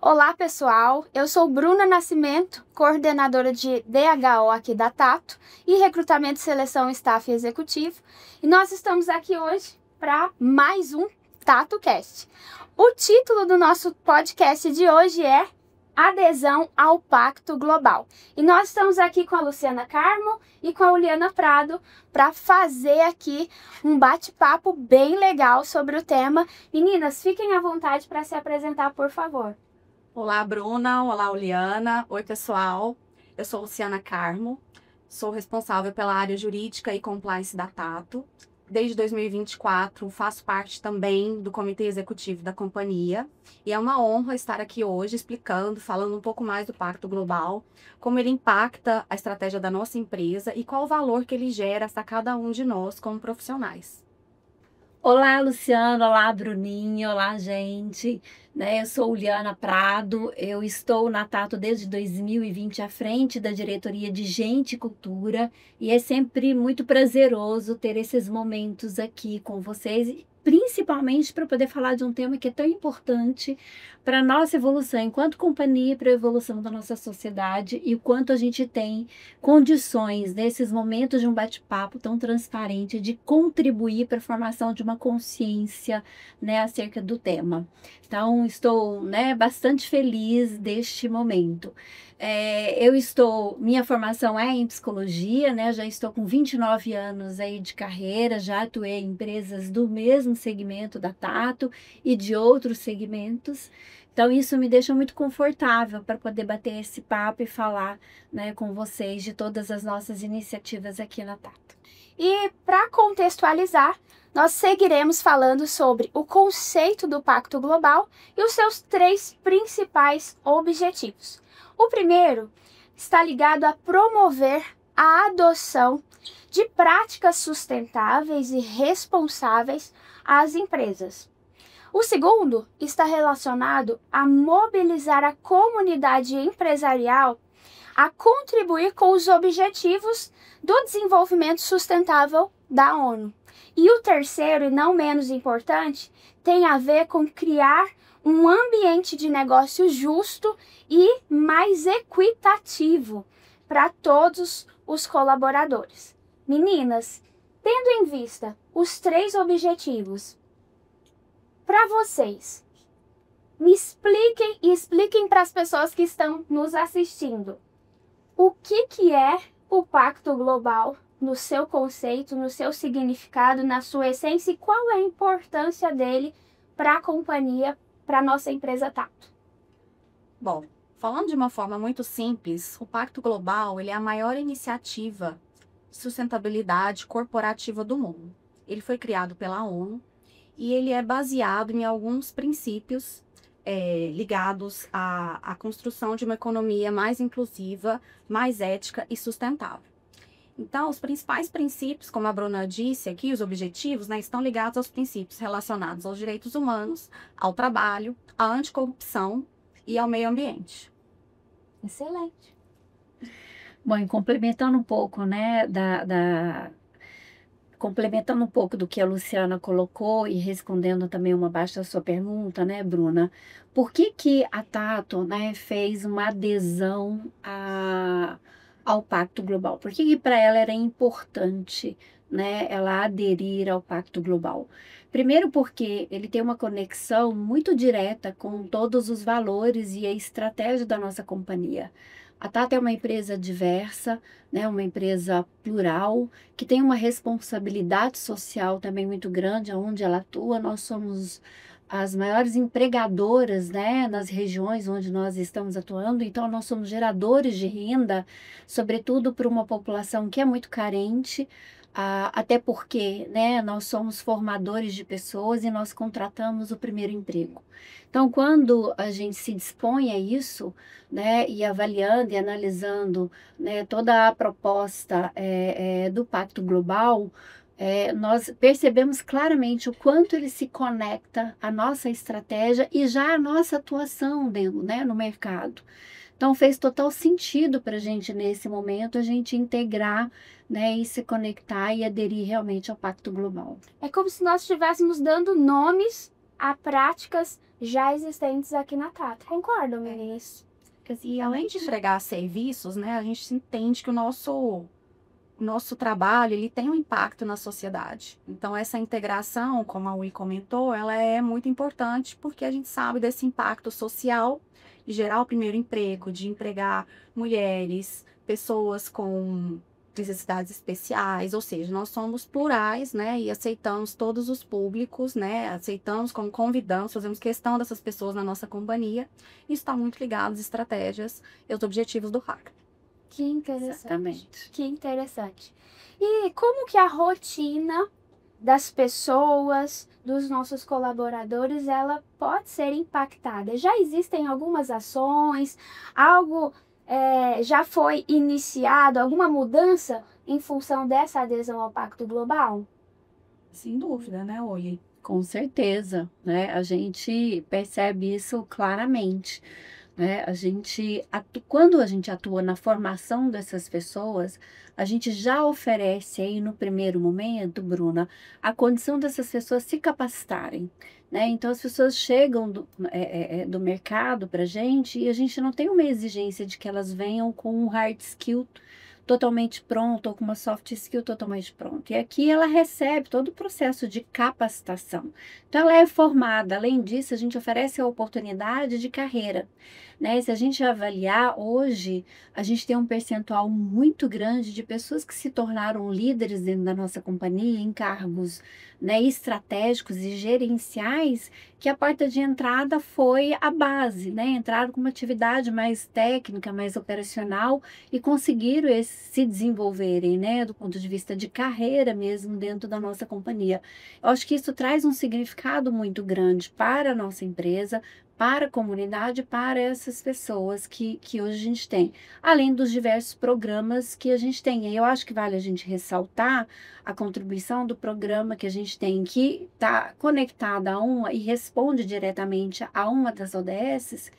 Olá, pessoal! Eu sou Bruna Nascimento, coordenadora de DHO aqui da Tato e Recrutamento, Seleção, Staff Executivo. E nós estamos aqui hoje para mais um TatoCast. O título do nosso podcast de hoje é Adesão ao Pacto Global. E nós estamos aqui com a Luciana Carmo e com a Uliana Prado para fazer aqui um bate-papo bem legal sobre o tema. Meninas, fiquem à vontade para se apresentar, por favor. Olá, Bruna. Olá, Uliana. Oi, pessoal. Eu sou Luciana Carmo, sou responsável pela área jurídica e compliance da Tato. Desde 2024, faço parte também do comitê executivo da companhia. E é uma honra estar aqui hoje explicando, falando um pouco mais do Pacto Global, como ele impacta a estratégia da nossa empresa e qual o valor que ele gera para cada um de nós como profissionais. Olá, Luciana. Olá, Bruninha. Olá, gente. Eu sou Uliana Prado. Eu estou na Tato desde 2020 à frente da diretoria de Gente e Cultura e é sempre muito prazeroso ter esses momentos aqui com vocês, principalmente para poder falar de um tema que é tão importante para a nossa evolução enquanto companhia e para a evolução da nossa sociedade e o quanto a gente tem condições nesses momentos de um bate-papo tão transparente de contribuir para a formação de uma consciência, acerca do tema. Então, estou, bastante feliz deste momento. Minha formação é em psicologia, já estou com 29 anos aí de carreira, já atuei em empresas do mesmo segmento da Tato e de outros segmentos. Então, isso me deixa muito confortável para poder bater esse papo e falar, com vocês de todas as nossas iniciativas aqui na Tato. E para contextualizar, nós seguiremos falando sobre o conceito do Pacto Global e os seus 3 principais objetivos. O primeiro está ligado a promover a adoção de práticas sustentáveis e responsáveis às empresas. O segundo está relacionado a mobilizar a comunidade empresarial a contribuir com os objetivos do desenvolvimento sustentável da ONU. E o terceiro, e não menos importante, tem a ver com criar um ambiente de negócio justo e mais equitativo para todos os colaboradores. Meninas, tendo em vista os 3 objetivos, para vocês, me expliquem e expliquem para as pessoas que estão nos assistindo o que é o Pacto Global no seu conceito, no seu significado, na sua essência e qual é a importância dele para a companhia, para a nossa empresa Tato. Bom, falando de uma forma muito simples, o Pacto Global ele é a maior iniciativa de sustentabilidade corporativa do mundo. Ele foi criado pela ONU e ele é baseado em alguns princípios ligados à construção de uma economia mais inclusiva, mais ética e sustentável. Então, os principais princípios, como a Bruna disse aqui, os objetivos, estão ligados aos princípios relacionados aos direitos humanos, ao trabalho, à anticorrupção e ao meio ambiente. Excelente. Bom, e complementando um pouco, complementando um pouco do que a Luciana colocou e respondendo também uma parte da sua pergunta, Bruna? Por que a Tato, fez uma adesão ao Pacto Global? Por que para ela era importante, ela aderir ao Pacto Global? Primeiro porque ele tem uma conexão muito direta com todos os valores e a estratégia da nossa companhia. A Tato é uma empresa diversa, uma empresa plural, que tem uma responsabilidade social também muito grande, onde ela atua. Nós somos as maiores empregadoras, nas regiões onde nós estamos atuando, então nós somos geradores de renda, sobretudo para uma população que é muito carente, até porque nós somos formadores de pessoas e nós contratamos o primeiro emprego. Então, quando a gente se dispõe a isso, e avaliando e analisando toda a proposta do Pacto Global, nós percebemos claramente o quanto ele se conecta à nossa estratégia e já à nossa atuação dentro, no mercado. Então, fez total sentido para a gente, nesse momento, a gente integrar, e se conectar e aderir realmente ao Pacto Global. É como se nós estivéssemos dando nomes a práticas já existentes aqui na Tato. Concordam, meninas? E além de entregar serviços, né, a gente entende que o nosso trabalho ele tem um impacto na sociedade. Então, essa integração, como a Ui comentou, ela é muito importante porque a gente sabe desse impacto social de gerar o primeiro emprego, de empregar mulheres, pessoas com necessidades especiais, ou seja, nós somos plurais, né, e aceitamos todos os públicos, né, aceitamos como convidamos, fazemos questão dessas pessoas na nossa companhia. Isso está muito ligado às estratégias e aos objetivos do RAC. Que interessante. Exatamente. Que interessante. E como que a rotina das pessoas, dos nossos colaboradores, ela pode ser impactada? Já existem algumas ações, algo já foi iniciado, alguma mudança em função dessa adesão ao Pacto Global? Sem dúvida, né, Oi? Com certeza, né? A gente percebe isso claramente, né? Quando a gente atua na formação dessas pessoas, a gente já oferece aí no primeiro momento, Bruna, a condição dessas pessoas se capacitarem, né? Então as pessoas chegam do mercado para a gente e a gente não tem uma exigência de que elas venham com um hard skill totalmente pronto ou com uma soft skill totalmente pronta. E aqui ela recebe todo o processo de capacitação. Então ela é formada. Além disso, a gente oferece a oportunidade de carreira, né? Se a gente avaliar hoje, a gente tem um percentual muito grande de pessoas que se tornaram líderes dentro da nossa companhia em cargos, né, estratégicos e gerenciais, que a porta de entrada foi a base, né? Entraram com uma atividade mais técnica, mais operacional e conseguiram se desenvolverem, né, do ponto de vista de carreira mesmo dentro da nossa companhia. Eu acho que isso traz um significado muito grande para a nossa empresa, para a comunidade, para essas pessoas que hoje a gente tem, além dos diversos programas que a gente tem. E eu acho que vale a gente ressaltar a contribuição do programa que a gente tem, que está conectada a uma e responde diretamente a uma das ODSs,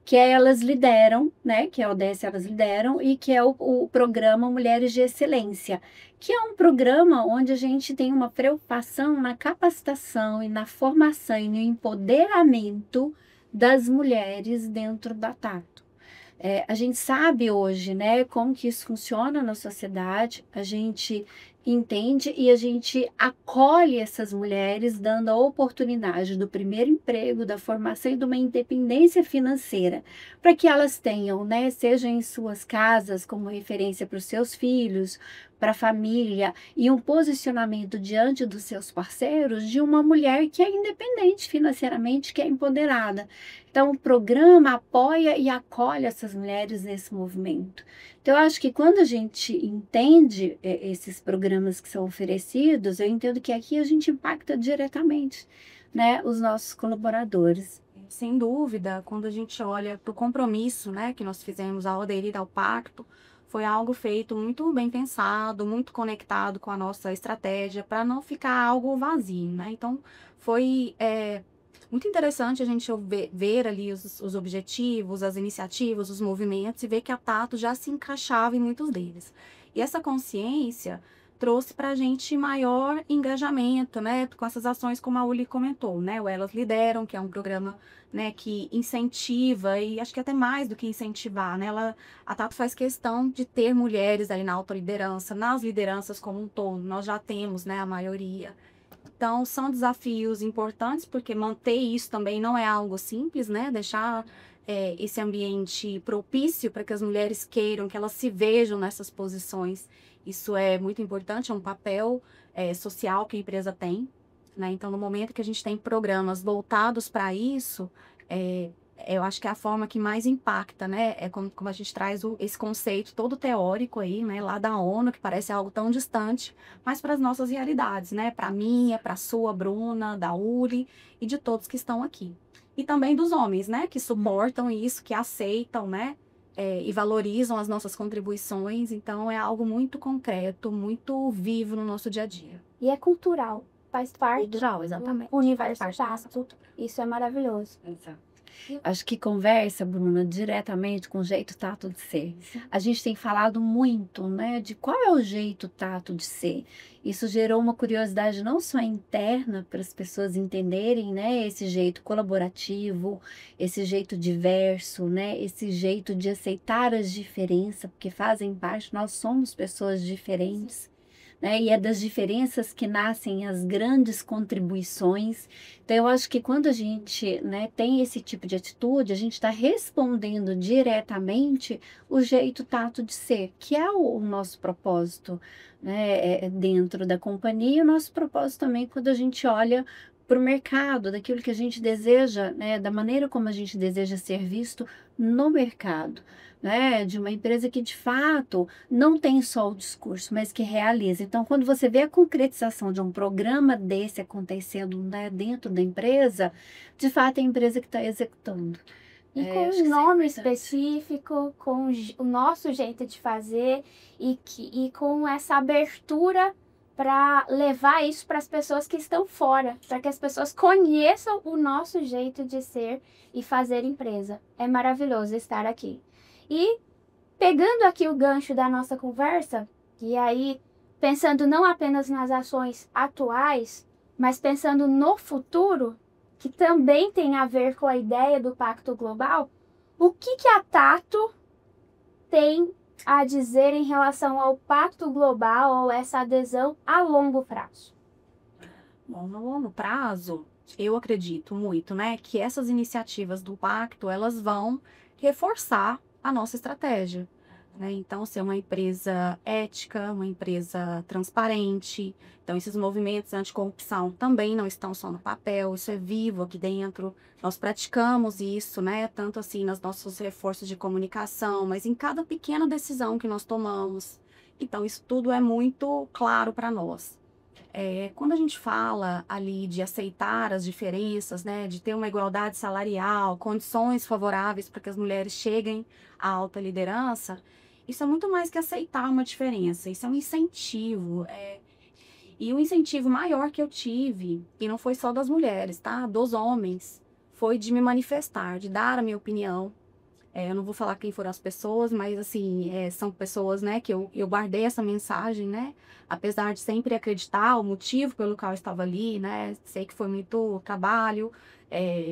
que é Elas Lideram, né? Que é a ODS Elas Lideram, e que é o programa Mulheres de Excelência, que é um programa onde a gente tem uma preocupação na capacitação e na formação e no empoderamento das mulheres dentro da Tato. A gente sabe hoje, né, como que isso funciona na sociedade, a gente entende e a gente acolhe essas mulheres, dando a oportunidade do primeiro emprego, da formação e de uma independência financeira, para que elas tenham, né, seja em suas casas como referência para os seus filhos, para a família, e um posicionamento diante dos seus parceiros de uma mulher que é independente financeiramente, que é empoderada. Então, o programa apoia e acolhe essas mulheres nesse movimento. Então, eu acho que quando a gente entende esses programas que são oferecidos, eu entendo que aqui a gente impacta diretamente, né, os nossos colaboradores. Sem dúvida, quando a gente olha para o compromisso, né, que nós fizemos ao aderir ao pacto, foi algo feito muito bem pensado, muito conectado com a nossa estratégia, para não ficar algo vazio, né? Então, foi muito interessante a gente ver ali os objetivos, as iniciativas, os movimentos, e ver que a Tato já se encaixava em muitos deles. E essa consciência trouxe para a gente maior engajamento, né, com essas ações como a Uli comentou, né, o Elas Lideram, que é um programa, né, que incentiva, e acho que até mais do que incentivar, né, a Tato faz questão de ter mulheres ali na autoliderança, nas lideranças como um todo, nós já temos, né, a maioria. Então, são desafios importantes, porque manter isso também não é algo simples, né, deixar esse ambiente propício para que as mulheres queiram, que elas se vejam nessas posições. Isso é muito importante, é um papel social que a empresa tem, né? Então, no momento que a gente tem programas voltados para isso, eu acho que é a forma que mais impacta, né? É como a gente traz esse conceito todo teórico aí, né? Lá da ONU, que parece algo tão distante, mas para as nossas realidades, né? Para a minha, para a sua, Bruna, da Uli e de todos que estão aqui. E também dos homens, né? Que suportam isso, que aceitam, né? E valorizam as nossas contribuições. Então, é algo muito concreto, muito vivo no nosso dia a dia. E é cultural, faz parte Cultural, exatamente. do universo Faz parte da nossa Tato. Isso é maravilhoso. Exato. Acho que conversa, Bruna, diretamente com o jeito tato de ser. A gente tem falado muito, né, de qual é o jeito tato de ser. Isso gerou uma curiosidade não só interna para as pessoas entenderem, né, esse jeito colaborativo, esse jeito diverso, né, esse jeito de aceitar as diferenças, porque fazem parte, nós somos pessoas diferentes. Né? E é das diferenças que nascem as grandes contribuições. Então, eu acho que quando a gente, né, tem esse tipo de atitude, a gente está respondendo diretamente o jeito tato de ser, que é o nosso propósito, né, dentro da companhia, e o nosso propósito também quando a gente olha para o mercado, daquilo que a gente deseja, né, da maneira como a gente deseja ser visto no mercado. Né, de uma empresa que de fato não tem só o discurso, mas que realiza. Então, quando você vê a concretização de um programa desse acontecendo, né, dentro da empresa, de fato é a empresa que está executando. E com um nome específico, com o nosso jeito de fazer e com essa abertura para levar isso para as pessoas que estão fora, para que as pessoas conheçam o nosso jeito de ser e fazer empresa. É maravilhoso estar aqui. E pegando aqui o gancho da nossa conversa, e aí pensando não apenas nas ações atuais, mas pensando no futuro, que também tem a ver com a ideia do Pacto Global, o que a Tato tem a dizer em relação ao Pacto Global ou essa adesão a longo prazo? Bom, no longo prazo, eu acredito muito, né, que essas iniciativas do Pacto, elas vão reforçar a nossa estratégia, né? Então, ser uma empresa ética, uma empresa transparente. Então, esses movimentos anticorrupção também não estão só no papel, isso é vivo aqui dentro. Nós praticamos isso, né? Tanto assim nos nossos reforços de comunicação, mas em cada pequena decisão que nós tomamos. Então, isso tudo é muito claro para nós. Quando a gente fala ali de aceitar as diferenças, né, de ter uma igualdade salarial, condições favoráveis para que as mulheres cheguem à alta liderança, isso é muito mais que aceitar uma diferença, isso é um incentivo. E o incentivo maior que eu tive, e não foi só das mulheres, tá? Dos homens, foi de me manifestar, de dar a minha opinião. Eu não vou falar quem foram as pessoas, mas assim, são pessoas, né, que eu guardei essa mensagem, né, apesar de sempre acreditar o motivo pelo qual eu estava ali, né, sei que foi muito trabalho,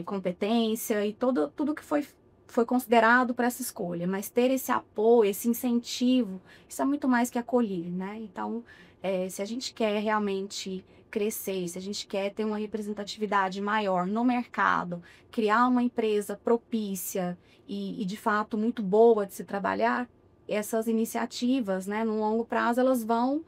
competência e tudo que foi considerado para essa escolha, mas ter esse apoio, esse incentivo, isso é muito mais que acolher, né, então, se a gente quer realmente crescer, se a gente quer ter uma representatividade maior no mercado, criar uma empresa propícia e de fato muito boa de se trabalhar, essas iniciativas, né, no longo prazo, elas vão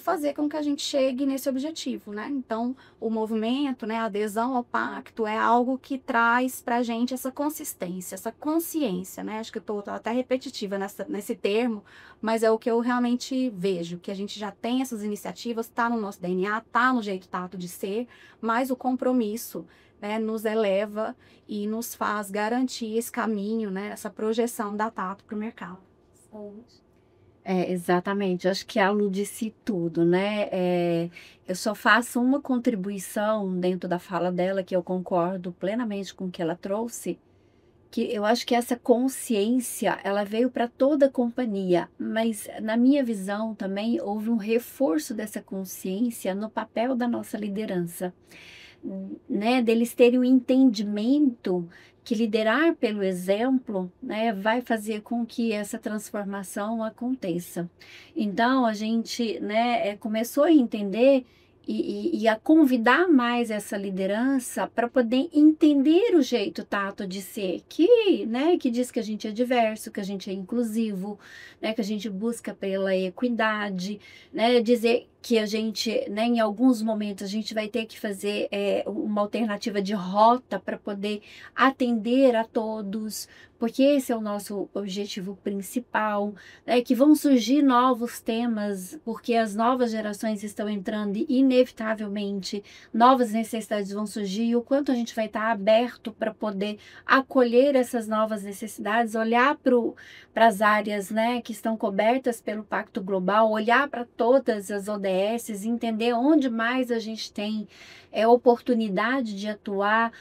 fazer com que a gente chegue nesse objetivo, né? Então, o movimento, né, a adesão ao pacto é algo que traz para a gente essa consistência, essa consciência, né? Acho que eu estou até repetitiva nesse termo, mas é o que eu realmente vejo, que a gente já tem essas iniciativas, está no nosso DNA, está no jeito tato de ser, mas o compromisso, né, nos eleva e nos faz garantir esse caminho, né, essa projeção da Tato para o mercado. Exatamente, acho que a Lu disse tudo, né? Eu só faço uma contribuição dentro da fala dela, que eu concordo plenamente com o que ela trouxe, que eu acho que essa consciência, ela veio para toda a companhia, mas na minha visão também houve um reforço dessa consciência no papel da nossa liderança, né? Deles terem o entendimento que liderar pelo exemplo, né, vai fazer com que essa transformação aconteça. Então, a gente, né, começou a entender e a convidar mais essa liderança para poder entender o jeito tato de ser, né, que diz que a gente é diverso, que a gente é inclusivo, né, que a gente busca pela equidade, né, dizer que a gente, né, em alguns momentos, a gente vai ter que fazer uma alternativa de rota para poder atender a todos, porque esse é o nosso objetivo principal, né, que vão surgir novos temas, porque as novas gerações estão entrando e, inevitavelmente, novas necessidades vão surgir, e o quanto a gente vai estar aberto para poder acolher essas novas necessidades, olhar para as áreas, né, que estão cobertas pelo Pacto Global, olhar para todas as ODS ODS, entender onde mais a gente tem oportunidade de atuar,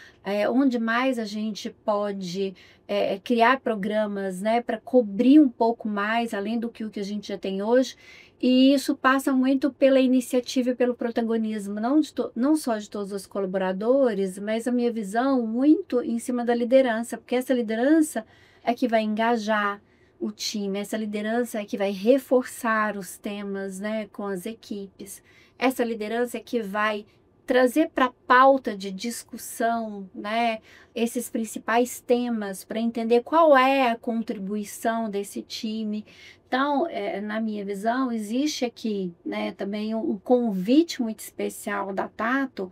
onde mais a gente pode criar programas, né, para cobrir um pouco mais, além do que o que a gente já tem hoje. E isso passa muito pela iniciativa e pelo protagonismo, não só de todos os colaboradores, mas a minha visão muito em cima da liderança, porque essa liderança é que vai engajar o time, essa liderança é que vai reforçar os temas, né, com as equipes, essa liderança é que vai trazer para a pauta de discussão, né, esses principais temas para entender qual é a contribuição desse time. Então, na minha visão, existe aqui, né, também um convite muito especial da Tato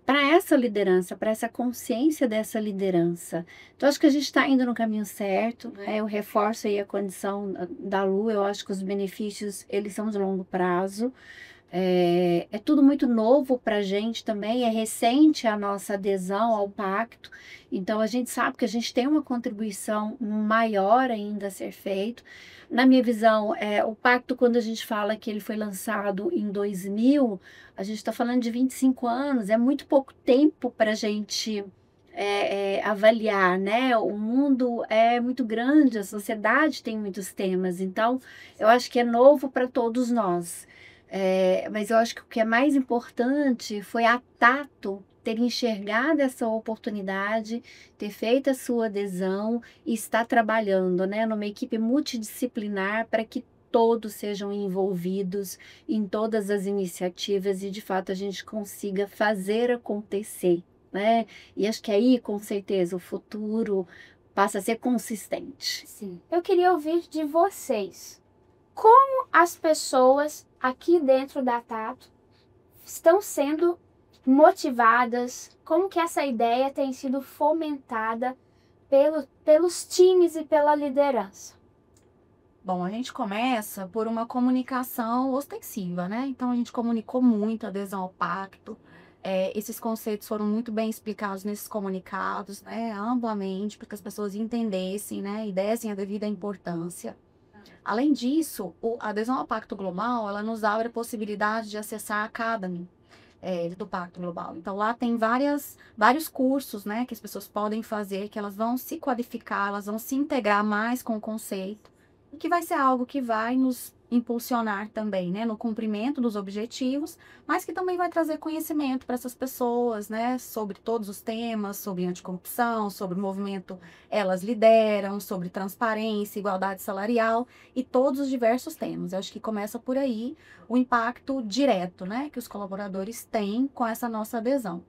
para essa liderança, para essa consciência dessa liderança. Então, acho que a gente está indo no caminho certo, né? Eu reforço aí a condição da Lu, eu acho que os benefícios, eles são de longo prazo. É tudo muito novo para a gente também, é recente a nossa adesão ao pacto, então a gente sabe que a gente tem uma contribuição maior ainda a ser feito. Na minha visão, o pacto, quando a gente fala que ele foi lançado em 2000, a gente está falando de 25 anos, é muito pouco tempo para a gente avaliar, né? O mundo é muito grande, a sociedade tem muitos temas, então eu acho que é novo para todos nós. Mas eu acho que o que é mais importante foi a Tato ter enxergado essa oportunidade, ter feito a sua adesão e estar trabalhando, né, numa equipe multidisciplinar para que todos sejam envolvidos em todas as iniciativas e, de fato, a gente consiga fazer acontecer, né? E acho que aí, com certeza, o futuro passa a ser consistente. Sim. Eu queria ouvir de vocês. Como as pessoas aqui dentro da Tato estão sendo motivadas? Como que essa ideia tem sido fomentada pelos times e pela liderança? Bom, a gente começa por uma comunicação ostensiva, né? Então, a gente comunicou muito a adesão ao pacto. Esses conceitos foram muito bem explicados nesses comunicados, né? Amplamente, para que as pessoas entendessem, né? E dessem a devida importância. Além disso, a adesão ao Pacto Global, ela nos abre a possibilidade de acessar a Academy do Pacto Global. Então, lá tem vários cursos, né, que as pessoas podem fazer, que elas vão se qualificar, elas vão se integrar mais com o conceito, e que vai ser algo que vai nos impulsionar também, né, no cumprimento dos objetivos, mas que também vai trazer conhecimento para essas pessoas, né, sobre todos os temas, sobre anticorrupção, sobre o movimento Elas Lideram, sobre transparência, igualdade salarial e todos os diversos temas. Eu acho que começa por aí o impacto direto, né, que os colaboradores têm com essa nossa adesão.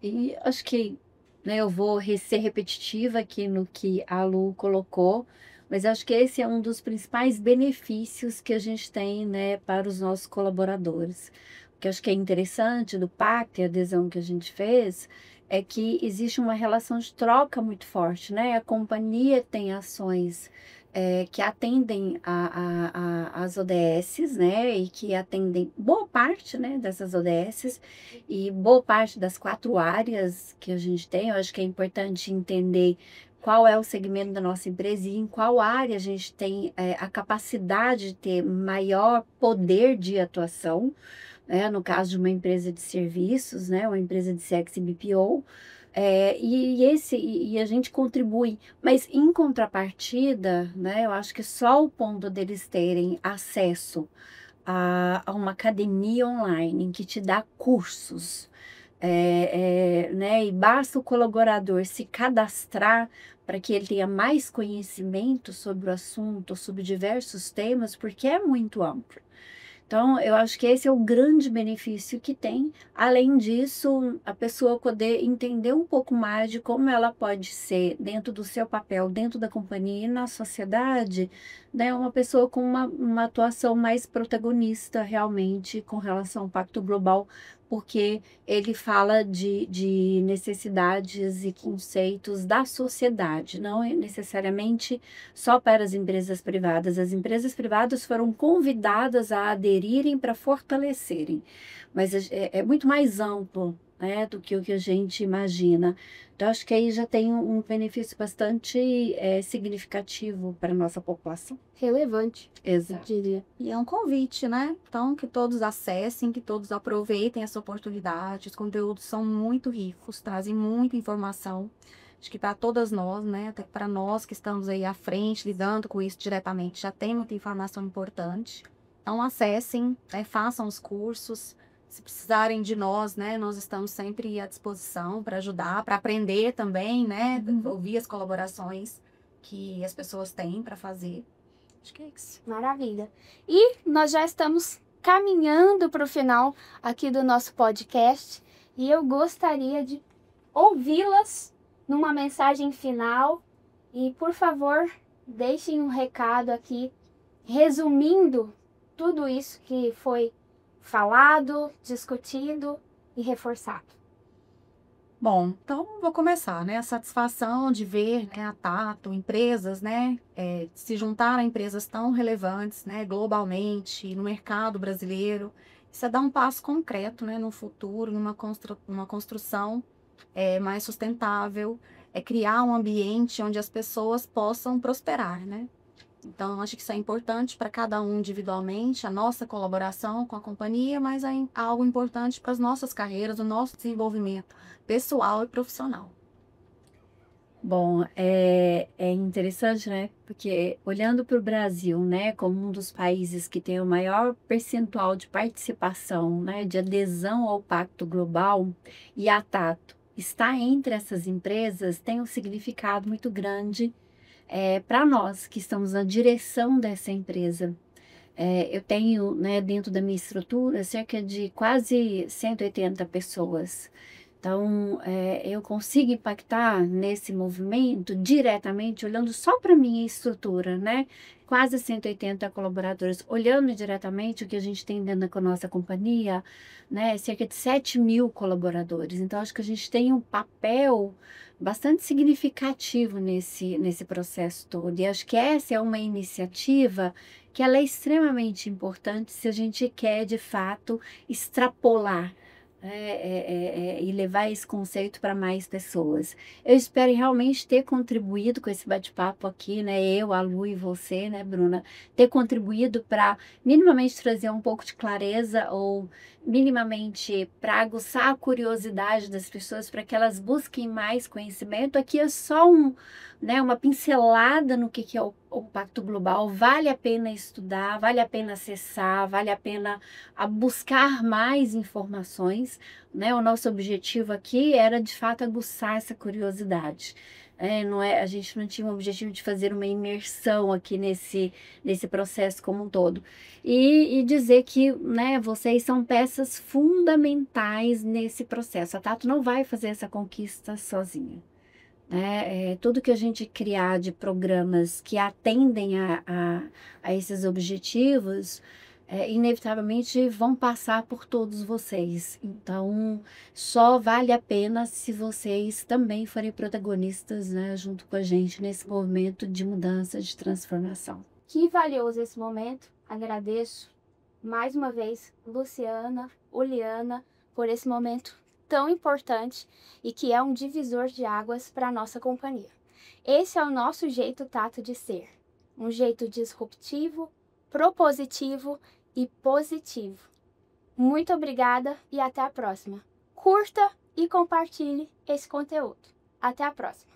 E acho que, né, eu vou ser repetitiva aqui no que a Lu colocou, mas acho que esse é um dos principais benefícios que a gente tem, né, para os nossos colaboradores. O que eu acho que é interessante do pacto e a adesão que a gente fez é que existe uma relação de troca muito forte, né? A companhia tem ações que atendem as ODSs, né? E que atendem boa parte, né, dessas ODSs e boa parte das 4 áreas que a gente tem. Eu acho que é importante entender qual é o segmento da nossa empresa e em qual área a gente tem a capacidade de ter maior poder de atuação, né? No caso de uma empresa de serviços, né? Uma empresa de CX e BPO, e a gente contribui, mas em contrapartida, né? Eu acho que só o ponto deles terem acesso a uma academia online em que te dá cursos, né? E basta o colaborador se cadastrar para que ele tenha mais conhecimento sobre o assunto, sobre diversos temas, porque é muito amplo. Então, eu acho que esse é o grande benefício que tem. Além disso, a pessoa poder entender um pouco mais de como ela pode ser, dentro do seu papel, dentro da companhia e na sociedade, né, uma pessoa com uma atuação mais protagonista realmente com relação ao Pacto Global, porque ele fala de necessidades e conceitos da sociedade, não é necessariamente só para as empresas privadas. As empresas privadas foram convidadas a aderirem para fortalecerem, mas é muito mais amplo, né, do que o que a gente imagina. Então, acho que aí já tem um benefício bastante significativo para a nossa população. Relevante, Exato. diria. E é um convite, né? Então, que todos acessem, que todos aproveitem essa oportunidade. Os conteúdos são muito ricos, trazem muita informação. Acho que para todas nós, né? Até para nós que estamos aí à frente, lidando com isso diretamente, já tem muita informação importante. Então, acessem, né? Façam os cursos. Se precisarem de nós, né? Nós estamos sempre à disposição para ajudar, para aprender também, né? Ouvir as colaborações que as pessoas têm para fazer. Acho que é isso. Maravilha. E nós já estamos caminhando para o final aqui do nosso podcast e eu gostaria de ouvi-las numa mensagem final e, por favor, deixem um recado aqui resumindo tudo isso que foi falado, discutido e reforçado. Bom, então vou começar, né? A satisfação de ver, né, a Tato, empresas, né, se juntar a empresas tão relevantes, né, globalmente, no mercado brasileiro. Isso é dar um passo concreto, né, no futuro, numa construção mais sustentável, é criar um ambiente onde as pessoas possam prosperar, né? Então, acho que isso é importante para cada um individualmente, a nossa colaboração com a companhia, mas é algo importante para as nossas carreiras, o nosso desenvolvimento pessoal e profissional. Bom, é interessante, né? Porque olhando para o Brasil, né, como um dos países que tem o maior percentual de participação, né, de adesão ao Pacto Global, e a Tato está entre essas empresas, tem um significado muito grande para nós que estamos na direção dessa empresa. Eu tenho, né, dentro da minha estrutura cerca de quase 180 pessoas. Então, eu consigo impactar nesse movimento diretamente, olhando só para a minha estrutura, né? Quase 180 colaboradores, olhando diretamente o que a gente tem dentro da nossa companhia, né? Cerca de 7.000 colaboradores. Então, acho que a gente tem um papel bastante significativo nesse processo todo. E acho que essa é uma iniciativa que ela é extremamente importante se a gente quer, de fato, extrapolar e levar esse conceito para mais pessoas. Eu espero realmente ter contribuído com esse bate-papo aqui, né? Eu, a Lu e você, né, Bruna? Ter contribuído para minimamente trazer um pouco de clareza ou minimamente para aguçar a curiosidade das pessoas para que elas busquem mais conhecimento. Aqui é só uma pincelada no que é o Pacto Global. Vale a pena estudar, vale a pena acessar, vale a pena buscar mais informações, né? O nosso objetivo aqui era, de fato, aguçar essa curiosidade. A gente não tinha o objetivo de fazer uma imersão aqui nesse processo como um todo. E dizer que, né, vocês são peças fundamentais nesse processo. A Tato não vai fazer essa conquista sozinha. Tudo que a gente criar de programas que atendem a esses objetivos, inevitavelmente vão passar por todos vocês. Então, só vale a pena se vocês também forem protagonistas, né, junto com a gente nesse movimento de mudança, de transformação. Que valioso esse momento. Agradeço mais uma vez Luciana, Uliana, por esse momento tão importante e que é um divisor de águas para a nossa companhia. Esse é o nosso jeito Tato de ser, um jeito disruptivo, propositivo e positivo. Muito obrigada e até a próxima. Curta e compartilhe esse conteúdo. Até a próxima.